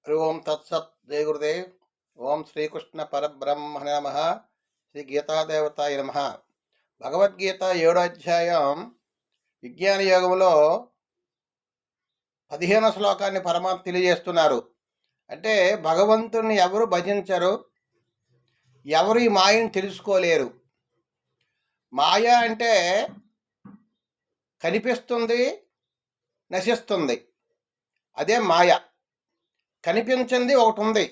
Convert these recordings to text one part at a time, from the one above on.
హరి ఓం తత్సత్ జయ గురుదేవ్. ఓం శ్రీకృష్ణ పరబ్రహ్మణ నమ. శ్రీ గీతాదేవతాయ నమ. భగవద్గీత 7వ అధ్యాయం విజ్ఞాన యోగంలో 15వ శ్లోకాన్ని పరమాత్మ తెలియజేస్తున్నారు. అంటే భగవంతుని ఎవరు భజించరు, ఎవరు ఈ మాయను తెలుసుకోలేరు. మాయ అంటే కనిపిస్తుంది, నశిస్తుంది, అదే మాయ. కనిపించింది ఒకటి ఉంది,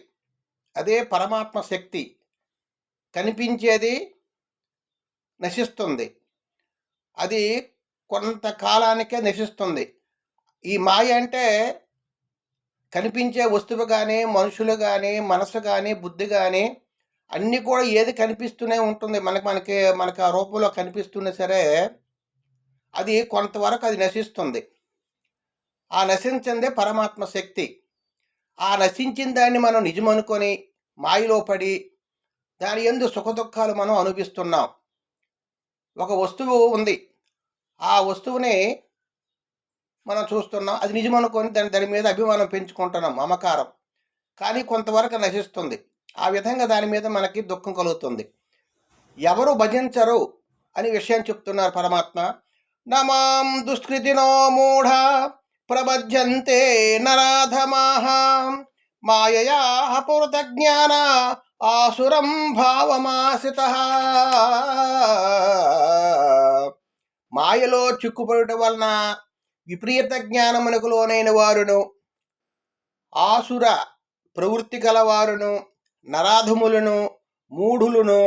అదే పరమాత్మ శక్తి. కనిపించేది నశిస్తుంది, అది కొంతకాలానికే నశిస్తుంది. ఈ మాయ అంటే కనిపించే వస్తువు కానీ, మనుషులు కానీ, మనసు కానీ, బుద్ధి కానీ అన్నీ కూడా ఏది కనిపిస్తూనే ఉంటుంది. మనకి ఆ రూపంలో కనిపిస్తున్నా సరే అది కొంతవరకు అది నశిస్తుంది. ఆ నశించిందే పరమాత్మ శక్తి. ఆ నశించిన దాన్ని మనం నిజమనుకొని మాయలో పడి దాని యందు సుఖదుఖాలు మనం అనుభవిస్తున్నాం. ఒక వస్తువు ఉంది, ఆ వస్తువుని మనం చూస్తున్నాం, అది నిజమనుకొని దాని మీద అభిమానం పెంచుకుంటున్నాం, మమకారం. కానీ కొంతవరకు నశిస్తుంది. ఆ విధంగా దాని మీద మనకి దుఃఖం కలుగుతుంది. ఎవరు భజించరు అని విషయం చెప్తున్నారు పరమాత్మ. నమాం దుష్కృతినో మూఢ ప్రబధ్యంతే నరాధమాః మాయయా అపూర్తజ్ఞాన ఆసురం భావమాశ్రితః. మాయలో చిక్కుపడటం వలన విపరీత జ్ఞానమునకు లోనైన వారును, ఆసుర ప్రవృత్తి గలవారును, నరాధములను, మూఢులను,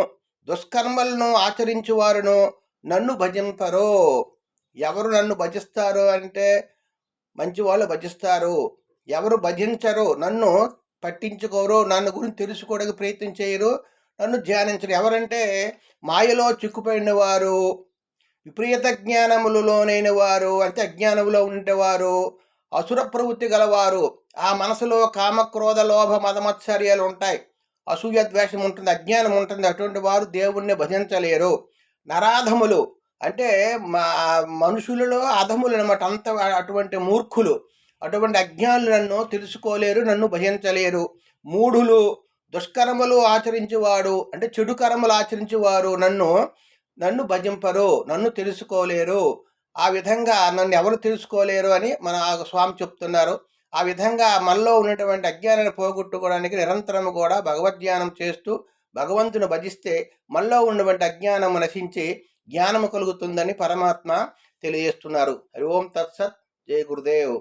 దుష్కర్మలను ఆచరించువారును నన్ను భజింపరు. ఎవరు నన్ను భజిస్తారు అంటే మంచి వాళ్ళు భజిస్తారు. ఎవరు భజించరు, నన్ను పట్టించుకోరు, నన్ను గురించి తెలుసుకోవడానికి ప్రయత్నం చేయరు, నన్ను ధ్యానించరు. ఎవరంటే మాయలో చిక్కుపోయిన వారు, విపరీత జ్ఞానములలోనైన వారు, అంటే అజ్ఞానములో ఉండేవారు, అసుర ప్రవృత్తి గలవారు. ఆ మనసులో కామక్రోధ లోభ మదమత్సర్యాలు ఉంటాయి, అసూయ ద్వేషం ఉంటుంది, అజ్ఞానం ఉంటుంది. అటువంటి వారు దేవుణ్ణి భజించలేరు. నరాధములు అంటే మనుషులలో అధములు అనమాట. అటువంటి మూర్ఖులు, అటువంటి అజ్ఞానులు నన్ను తెలుసుకోలేరు, నన్ను భజించలేరు. మూఢులు, దుష్కర్మలు ఆచరించేవాడు అంటే చెడు కర్మలు ఆచరించేవారు నన్ను భజింపరు, నన్ను తెలుసుకోలేరు. ఆ విధంగా నన్ను ఎవరు తెలుసుకోలేరు అని మన స్వామి చెప్తున్నారు. ఆ విధంగా మనలో ఉన్నటువంటి అజ్ఞానాన్ని పోగొట్టుకోవడానికి నిరంతరం కూడా భగవద్ధ్యానం చేస్తూ భగవంతుని భజిస్తే మనలో ఉన్నటువంటి అజ్ఞానం నశించి జ్ఞానము కలుగుతుందని పరమాత్మ తెలియజేస్తున్నారు. హరి ఓం తత్సత్. జయ గురుదేవ్.